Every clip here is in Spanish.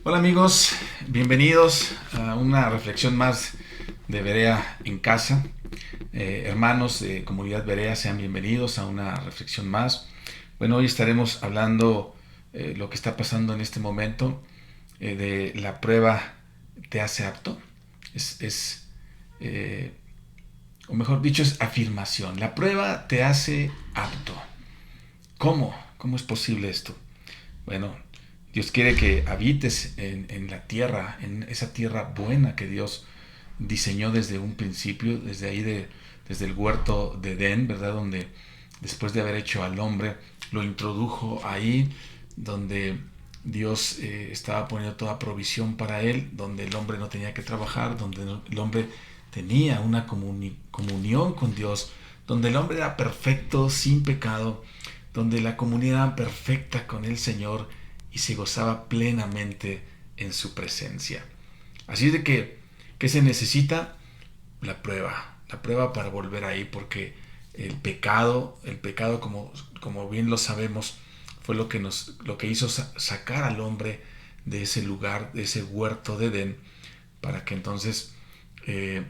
Hola amigos, bienvenidos a una reflexión más de Berea en casa. Hermanos de Comunidad Berea, sean bienvenidos a una reflexión más. Bueno, hoy estaremos hablando lo que está pasando en este momento de la prueba te hace apto. Es eh, o mejor dicho, es afirmación. La prueba te hace apto. ¿Cómo? ¿Cómo es posible esto? Bueno, Dios quiere que habites en la tierra, en esa tierra buena que Dios diseñó desde un principio, desde el huerto de Edén, ¿verdad? Donde después de haber hecho al hombre, lo introdujo ahí, donde Dios estaba poniendo toda provisión para él, donde el hombre no tenía que trabajar, donde el hombre tenía una comunión con Dios, donde el hombre era perfecto, sin pecado, donde la comunidad era perfecta con el Señor y se gozaba plenamente en su presencia. Así de que, ¿qué se necesita? La prueba para volver ahí, porque el pecado como bien lo sabemos, fue lo que hizo sacar al hombre de ese lugar, de ese huerto de Edén, para que entonces eh,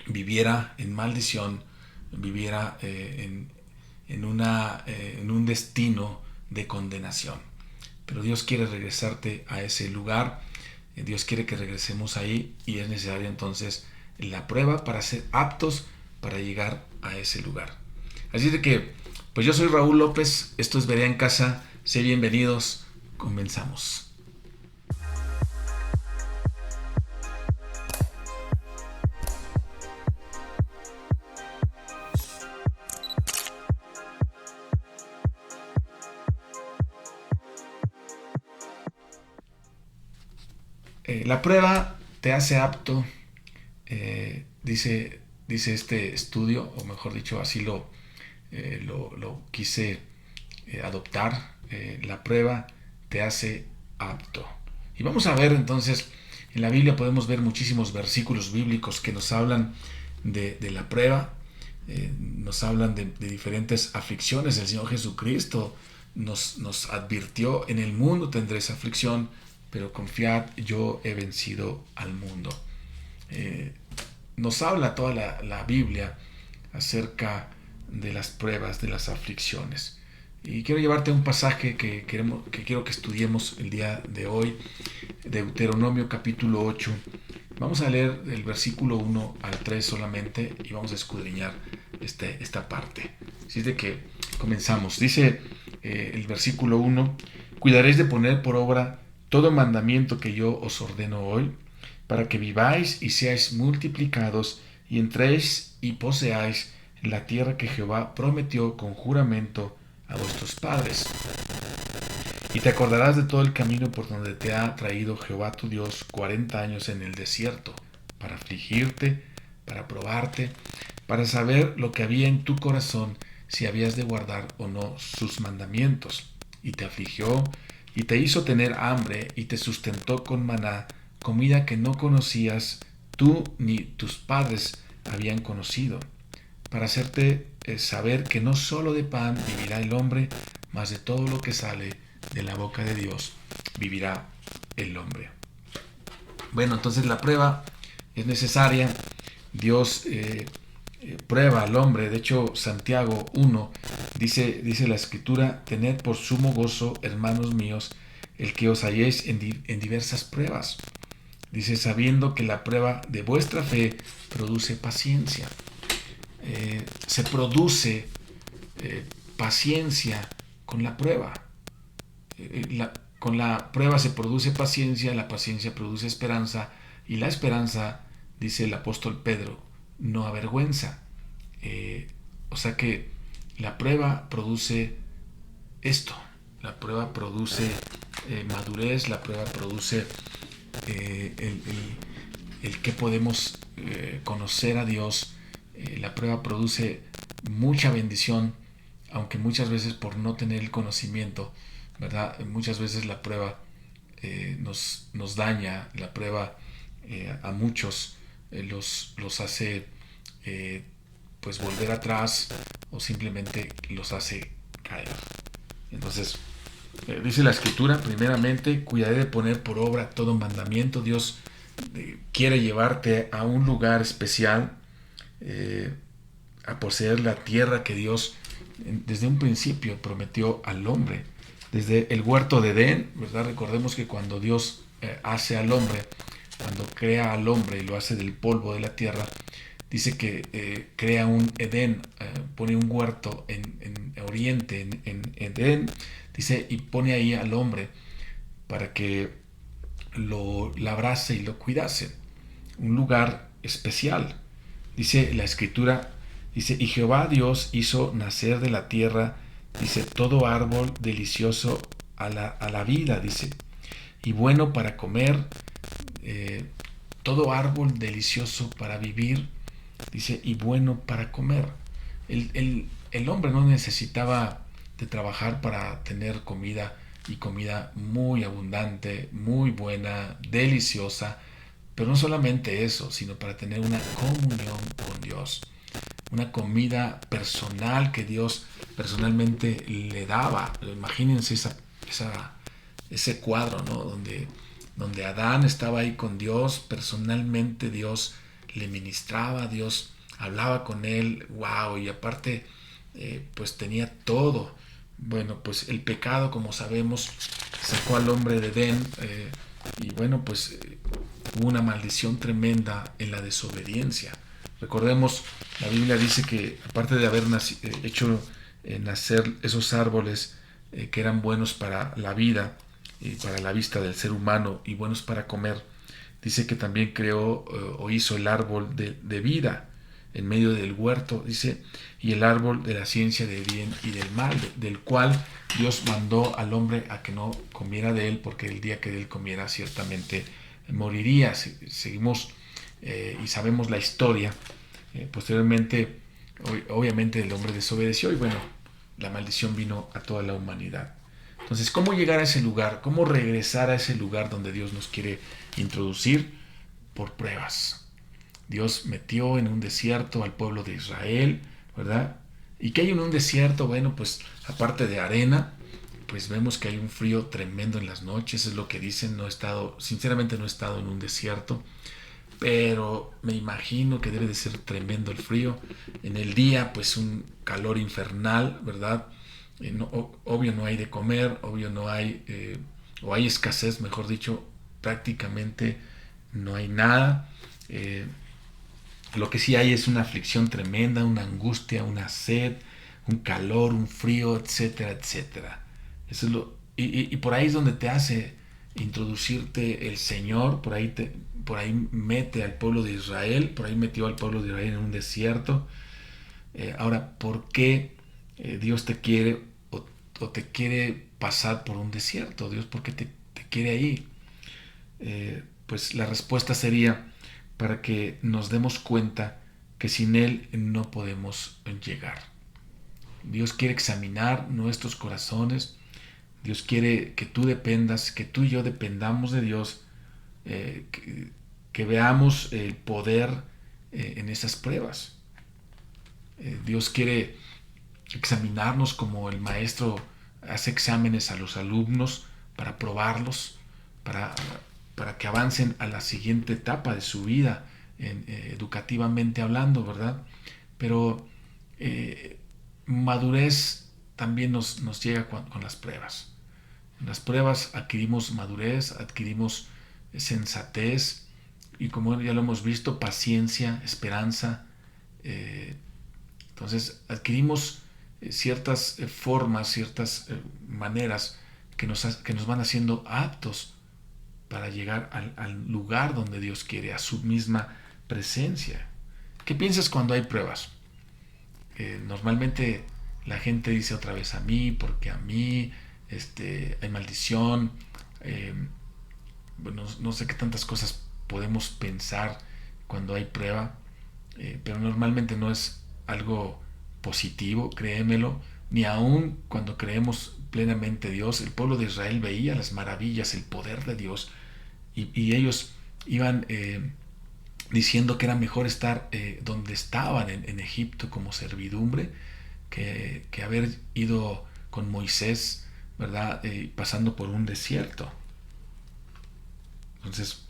viviera en maldición, viviera en un destino de condenación. Pero Dios quiere regresarte a ese lugar, Dios quiere que regresemos ahí y es necesaria entonces la prueba para ser aptos para llegar a ese lugar. Así de que, pues yo soy Raúl López, esto es Berea en Casa, sé bienvenidos, comenzamos. La prueba te hace apto, dice este estudio, o mejor dicho, así lo quise adoptar. La prueba te hace apto. Y vamos a ver entonces, en la Biblia podemos ver muchísimos versículos bíblicos que nos hablan de la prueba, nos hablan de diferentes aflicciones. El Señor Jesucristo nos advirtió: en el mundo tendréis aflicción, pero confiad, yo he vencido al mundo. Eh, Nos habla toda la Biblia acerca de las pruebas, de las aflicciones. Y quiero llevarte a un pasaje que quiero que estudiemos el día de hoy, Deuteronomio capítulo 8. Vamos a leer el versículo 1 al 3 solamente y vamos a escudriñar esta parte. Así es de que comenzamos. Dice el versículo 1: cuidaréis de poner por obra todo mandamiento que yo os ordeno hoy, para que viváis y seáis multiplicados y entréis y poseáis la tierra que Jehová prometió con juramento a vuestros padres. Y te acordarás de todo el camino por donde te ha traído Jehová tu Dios 40 años en el desierto, para afligirte, para probarte, para saber lo que había en tu corazón, si habías de guardar o no sus mandamientos. Y te afligió, y te hizo tener hambre, y te sustentó con maná, comida que no conocías tú ni tus padres habían conocido, para hacerte saber que no solo de pan vivirá el hombre, mas de todo lo que sale de la boca de Dios vivirá el hombre. Bueno, entonces la prueba es necesaria. Dios prueba al hombre. De hecho, Santiago 1 dice la escritura: tened por sumo gozo, hermanos míos, el que os halléis en diversas pruebas. Dice, sabiendo que la prueba de vuestra fe produce paciencia. Se produce paciencia con la prueba. Con la prueba se produce paciencia, la paciencia produce esperanza, y la esperanza, dice el apóstol Pedro, no avergüenza. O sea que la prueba produce esto, la prueba produce madurez, la prueba produce el que podemos conocer a Dios. La prueba produce mucha bendición, aunque muchas veces por no tener el conocimiento, ¿verdad? Muchas veces la prueba nos daña, la prueba a muchos los hace pues volver atrás, o simplemente los hace caer. Entonces, Dice la Escritura, primeramente, cuidaré de poner por obra todo mandamiento. Dios quiere llevarte a un lugar especial, eh, a poseer la tierra que Dios desde un principio prometió al hombre. Desde el huerto de Edén, ¿verdad? Recordemos que cuando Dios hace al hombre, cuando crea al hombre y lo hace del polvo de la tierra, dice que crea un Edén, pone un huerto en Oriente, en Edén, dice, y pone ahí al hombre para que lo labrase y lo cuidase. Un lugar especial. Dice la Escritura, dice, y Jehová Dios hizo nacer de la tierra, dice, todo árbol delicioso a la vida, dice, y bueno para comer, eh, todo árbol delicioso para vivir, dice, y bueno para comer. El hombre no necesitaba de trabajar para tener comida, y comida muy abundante, muy buena, deliciosa, pero no solamente eso, sino para tener una comunión con Dios, una comida personal que Dios personalmente le daba. Imagínense ese cuadro, ¿no? Donde Adán estaba ahí con Dios, personalmente Dios le ministraba, Dios hablaba con él, wow, y aparte pues tenía todo. Bueno, pues el pecado, como sabemos, sacó al hombre de Edén, y bueno, pues hubo una maldición tremenda en la desobediencia. Recordemos, la Biblia dice que aparte de haber hecho nacer esos árboles que eran buenos para la vida y para la vista del ser humano y buenos para comer, dice que también creó o hizo el árbol de vida en medio del huerto, dice, y el árbol de la ciencia del bien y del mal, del cual Dios mandó al hombre a que no comiera de él, porque el día que de él comiera ciertamente moriría. Seguimos y sabemos la historia. Posteriormente, obviamente el hombre desobedeció y bueno, la maldición vino a toda la humanidad. Entonces, ¿cómo llegar a ese lugar? ¿Cómo regresar a ese lugar donde Dios nos quiere introducir? Por pruebas. Dios metió en un desierto al pueblo de Israel, ¿verdad? ¿Y qué hay en un desierto? Bueno, pues aparte de arena, pues vemos que hay un frío tremendo en las noches, es lo que dicen. No he estado, sinceramente no he estado en un desierto, pero me imagino que debe de ser tremendo el frío. En el día, pues un calor infernal, ¿verdad? Obvio no hay de comer, obvio no hay, o hay escasez, mejor dicho, prácticamente no hay nada. Lo que sí hay es una aflicción tremenda, una angustia, una sed, un calor, un frío, etcétera, etcétera. Eso es y por ahí es donde te hace introducirte el Señor, por ahí mete al pueblo de Israel, por ahí metió al pueblo de Israel en un desierto. Ahora, ¿por qué Dios te quiere o te quiere pasar por un desierto? Dios, ¿por qué te quiere ahí? Pues la respuesta sería para que nos demos cuenta que sin Él no podemos llegar. Dios quiere examinar nuestros corazones. Dios quiere que tú dependas, que tú y yo dependamos de Dios, que veamos el poder en esas pruebas. Dios quiere examinarnos como el maestro hace exámenes a los alumnos para probarlos, para, para que avancen a la siguiente etapa de su vida, educativamente hablando, ¿verdad? Pero madurez también nos llega con las pruebas. En las pruebas adquirimos madurez, adquirimos sensatez y, como ya lo hemos visto, paciencia, esperanza. Entonces adquirimos ciertas formas, ciertas maneras que nos van haciendo aptos para llegar al lugar donde Dios quiere, a su misma presencia. ¿Qué piensas cuando hay pruebas? Normalmente la gente dice otra vez a mí, porque a mí hay maldición. Bueno, no sé qué tantas cosas podemos pensar cuando hay prueba, pero normalmente no es algo positivo, créemelo. Ni aun cuando creemos plenamente Dios, el pueblo de Israel veía las maravillas, el poder de Dios, y ellos iban diciendo que era mejor estar donde estaban en Egipto como servidumbre que haber ido con Moisés ¿verdad? Pasando por un desierto. Entonces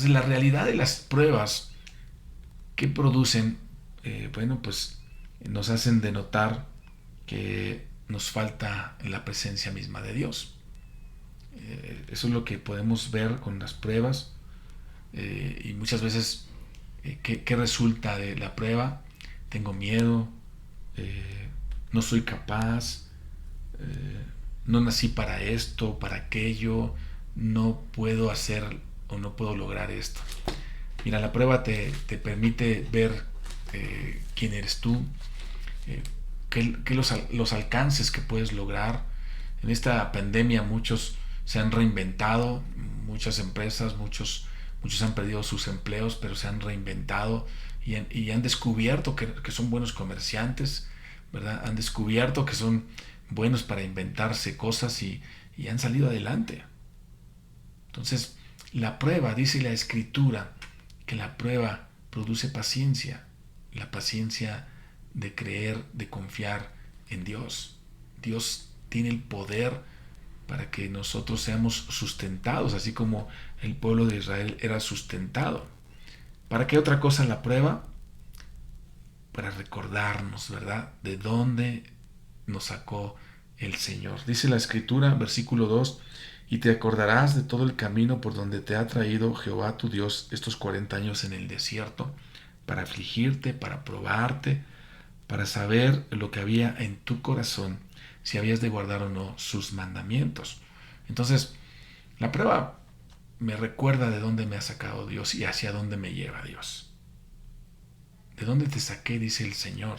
la realidad de las pruebas que producen, bueno, pues nos hacen denotar que nos falta la presencia misma de Dios. Eso es lo que podemos ver con las pruebas, y muchas veces, ¿qué resulta de la prueba? Tengo miedo, no soy capaz, no nací para esto, para aquello, no puedo hacer o no puedo lograr esto. Mira, la prueba te permite ver quién eres tú, qué los alcances que puedes lograr. En esta pandemia muchos se han reinventado, muchas empresas, muchos han perdido sus empleos, pero se han reinventado y han descubierto que son buenos comerciantes, ¿verdad? Han descubierto que son buenos para inventarse cosas y han salido adelante. Entonces, la prueba, dice la Escritura, que la prueba produce paciencia, la paciencia de creer, de confiar en Dios. Dios tiene el poder para que nosotros seamos sustentados, así como el pueblo de Israel era sustentado. ¿Para qué otra cosa la prueba? Para recordarnos, ¿verdad?, de dónde nos sacó el Señor. Dice la Escritura, versículo 2, y te acordarás de todo el camino por donde te ha traído Jehová tu Dios estos 40 años en el desierto, para afligirte, para probarte, para saber lo que había en tu corazón, si habías de guardar o no sus mandamientos. Entonces, la prueba me recuerda de dónde me ha sacado Dios y hacia dónde me lleva Dios. ¿De dónde te saqué?, dice el Señor.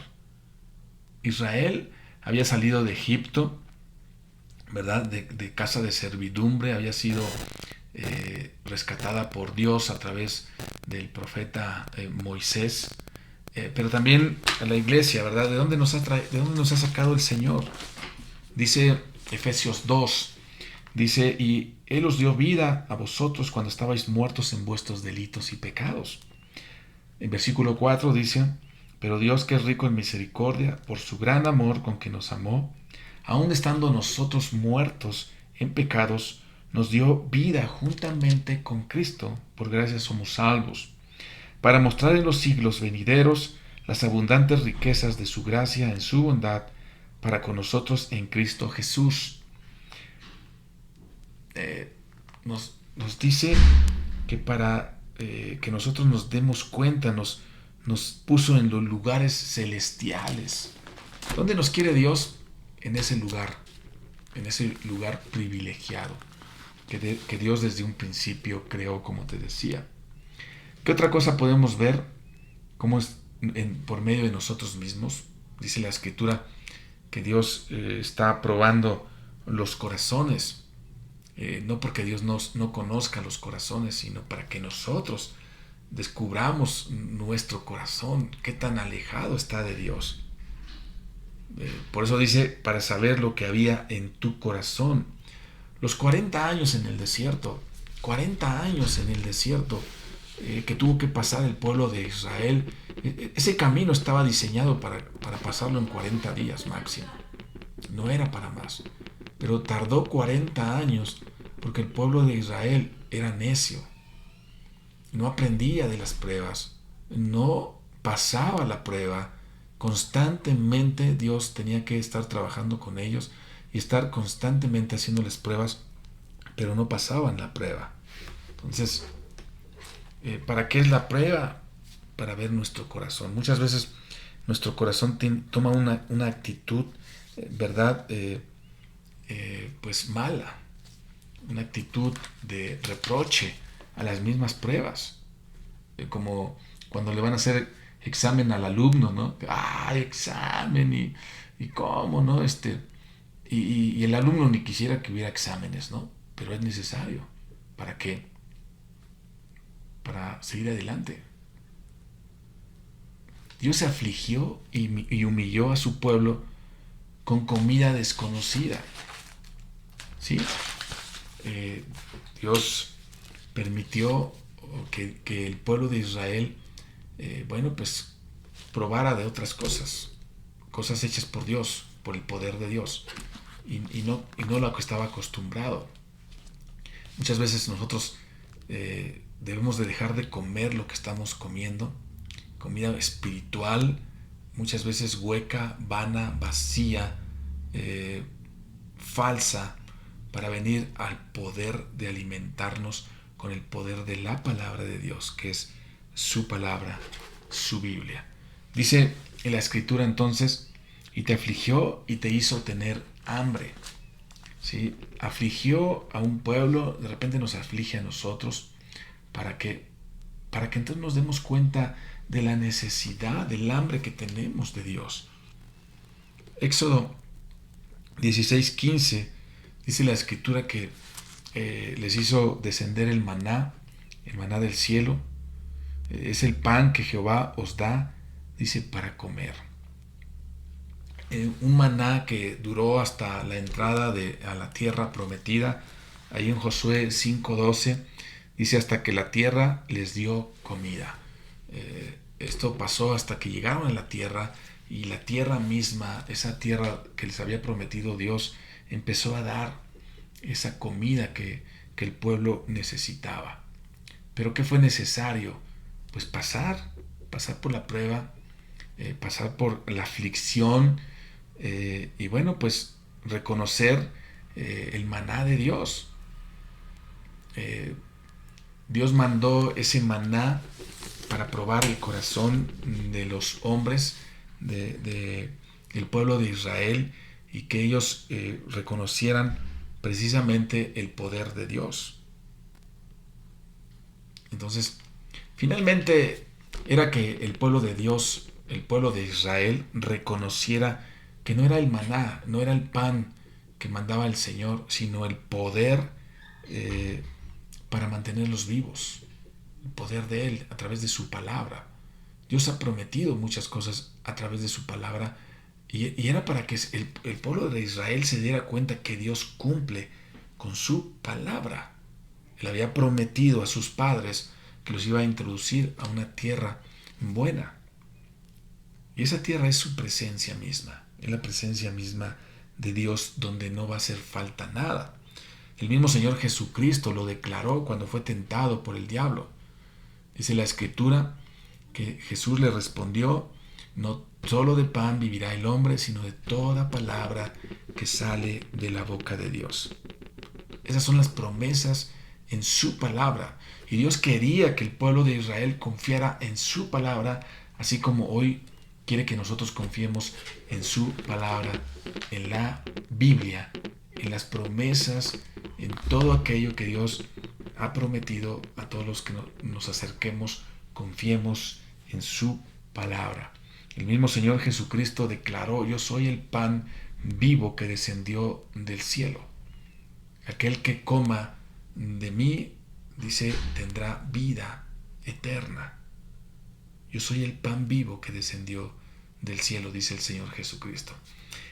Israel había salido de Egipto, ¿verdad? De casa de servidumbre, había sido rescatada por Dios a través del profeta Moisés. Pero también a la iglesia, ¿verdad? ¿De dónde nos ha sacado el Señor? Dice Efesios 2, dice, y Él os dio vida a vosotros cuando estabais muertos en vuestros delitos y pecados. En versículo 4 dice, pero Dios, que es rico en misericordia, por su gran amor con que nos amó, aun estando nosotros muertos en pecados, nos dio vida juntamente con Cristo, por gracia somos salvos, para mostrar en los siglos venideros las abundantes riquezas de su gracia en su bondad para con nosotros en Cristo Jesús. Nos dice que para que nosotros nos demos cuenta, nos puso en los lugares celestiales. ¿Dónde nos quiere Dios? En ese lugar privilegiado que Dios desde un principio creó, como te decía. ¿Qué otra cosa podemos ver? ¿Cómo es por medio de nosotros mismos? Dice la Escritura que Dios está probando los corazones, no porque Dios no conozca los corazones, sino para que nosotros descubramos nuestro corazón, qué tan alejado está de Dios. Por eso dice, para saber lo que había en tu corazón. Los 40 años en el desierto, 40 años en el desierto que tuvo que pasar el pueblo de Israel, ese camino estaba diseñado para pasarlo en 40 días máximo. No era para más. Pero tardó 40 años porque el pueblo de Israel era necio. No aprendía de las pruebas, no pasaba la prueba. Constantemente Dios tenía que estar trabajando con ellos y estar constantemente haciéndoles pruebas, pero no pasaban la prueba. Entonces, ¿para qué es la prueba? Para ver nuestro corazón. Muchas veces nuestro corazón toma una actitud, ¿verdad? Pues mala, una actitud de reproche a las mismas pruebas, como cuando le van a hacer examen al alumno, ¿no? Examen y cómo, ¿no? Y el alumno ni quisiera que hubiera exámenes, ¿no? Pero es necesario. ¿Para qué? Para seguir adelante. Dios se afligió y humilló a su pueblo con comida desconocida. ¿Sí? Dios permitió que el pueblo de Israel, pues probara de otras cosas hechas por Dios, por el poder de Dios. y no lo que estaba acostumbrado. Muchas veces nosotros debemos de dejar de comer lo que estamos comiendo, comida espiritual, muchas veces hueca, vana, vacía, eh, falsa, para venir al poder de alimentarnos con el poder de la palabra de Dios, que es su palabra, su Biblia. Dice en la escritura entonces, y te afligió y te hizo tener hambre. ¿Sí? Afligió a un pueblo, de repente nos aflige a nosotros, para que, para que entonces nos demos cuenta de la necesidad, del hambre que tenemos de Dios. Éxodo 16:15 dice la escritura que les hizo descender el maná del cielo. Es el pan que Jehová os da, dice, para comer. Un maná que duró hasta la entrada a la tierra prometida. Ahí en Josué 5:12 dice hasta que la tierra les dio comida. Esto pasó hasta que llegaron a la tierra, y la tierra misma, esa tierra que les había prometido Dios, empezó a dar esa comida que el pueblo necesitaba. Pero ¿qué fue necesario? Pues pasar por la prueba, pasar por la aflicción, y bueno, pues reconocer el maná de Dios. Dios mandó ese maná para probar el corazón de los hombres del pueblo de Israel, y que ellos reconocieran precisamente el poder de Dios. Entonces, finalmente era que el pueblo de Dios, el pueblo de Israel, reconociera que no era el maná, no era el pan que mandaba el Señor, sino el poder para mantenerlos vivos, el poder de Él a través de su palabra. Dios ha prometido muchas cosas a través de su palabra, y era para que el pueblo de Israel se diera cuenta que Dios cumple con su palabra. Él había prometido a sus padres que los iba a introducir a una tierra buena. Y esa tierra es su presencia misma, es la presencia misma de Dios, donde no va a hacer falta nada. El mismo Señor Jesucristo lo declaró cuando fue tentado por el diablo. Dice la Escritura que Jesús le respondió: no solo de pan vivirá el hombre, sino de toda palabra que sale de la boca de Dios. Esas son las promesas en su palabra. Y Dios quería que el pueblo de Israel confiara en su palabra, así como hoy quiere que nosotros confiemos en su palabra, en la Biblia, en las promesas, en todo aquello que Dios ha prometido a todos los que nos acerquemos, confiemos en su palabra. El mismo Señor Jesucristo declaró: yo soy el pan vivo que descendió del cielo. Aquel que coma de mí, dice, tendrá vida eterna. Yo soy el pan vivo que descendió del cielo, dice el Señor Jesucristo.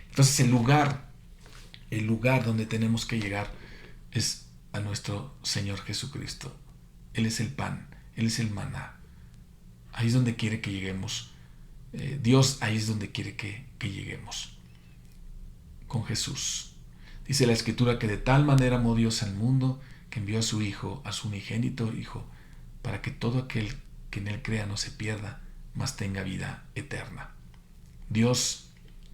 Entonces el lugar donde tenemos que llegar es a nuestro Señor Jesucristo. Él es el pan, Él es el maná. Ahí es donde quiere que lleguemos. Dios ahí es donde quiere que lleguemos. Con Jesús. Dice la Escritura que de tal manera amó Dios al mundo, que envió a su Hijo, a su unigénito Hijo, para que todo aquel que en Él crea no se pierda, mas tenga vida eterna. Dios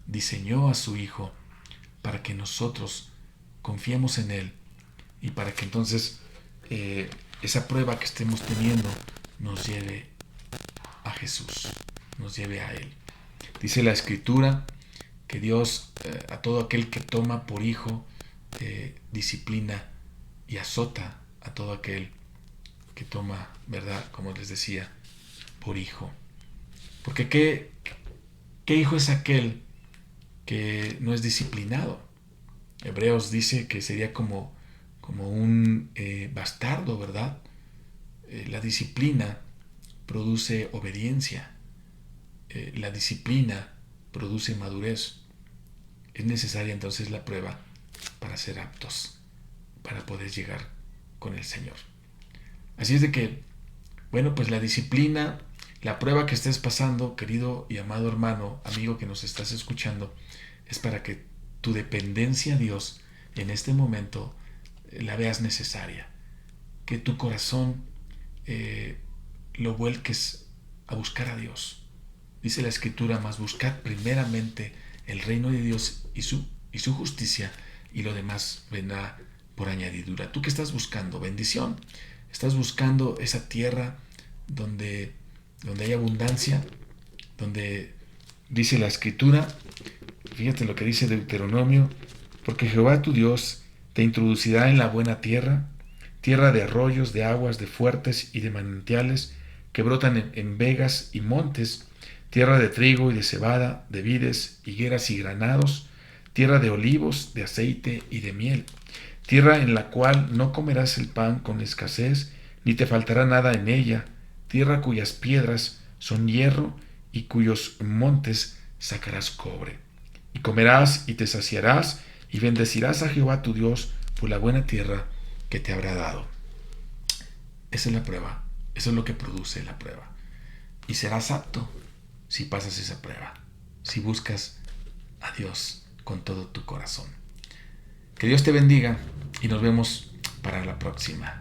diseñó a su Hijo para que nosotros confiemos en Él, y para que entonces esa prueba que estemos teniendo nos lleve a Jesús, nos lleve a Él. Dice la Escritura que Dios a todo aquel que toma por hijo disciplina y azota a todo aquel que toma, ¿verdad? Como les decía, por hijo. Porque ¿qué hijo es aquel que no es disciplinado? Hebreos dice que sería como un bastardo, ¿verdad? La disciplina produce obediencia. La disciplina produce madurez. Es necesaria entonces la prueba para ser aptos, para poder llegar con el Señor. Así es de que, bueno, pues la disciplina, la prueba que estés pasando, querido y amado hermano, amigo que nos estás escuchando, es para que tu dependencia a Dios en este momento la veas necesaria. Que tu corazón lo vuelques a buscar a Dios. Dice la Escritura: mas buscad primeramente el reino de Dios y su justicia, y lo demás vendrá por añadidura. ¿Tú qué estás buscando? Bendición. ¿Estás buscando esa tierra donde hay abundancia? Donde dice la Escritura, fíjate lo que dice Deuteronomio: porque Jehová tu Dios te introducirá en la buena tierra, tierra de arroyos, de aguas, de fuertes y de manantiales que brotan en vegas y montes, tierra de trigo y de cebada, de vides, higueras y granados, tierra de olivos, de aceite y de miel, tierra en la cual no comerás el pan con escasez, ni te faltará nada en ella, tierra cuyas piedras son hierro y cuyos montes sacarás cobre. Y comerás y te saciarás y bendecirás a Jehová tu Dios por la buena tierra que te habrá dado. Esa es la prueba. Eso es lo que produce la prueba. Y serás apto si pasas esa prueba, si buscas a Dios con todo tu corazón. Que Dios te bendiga y nos vemos para la próxima.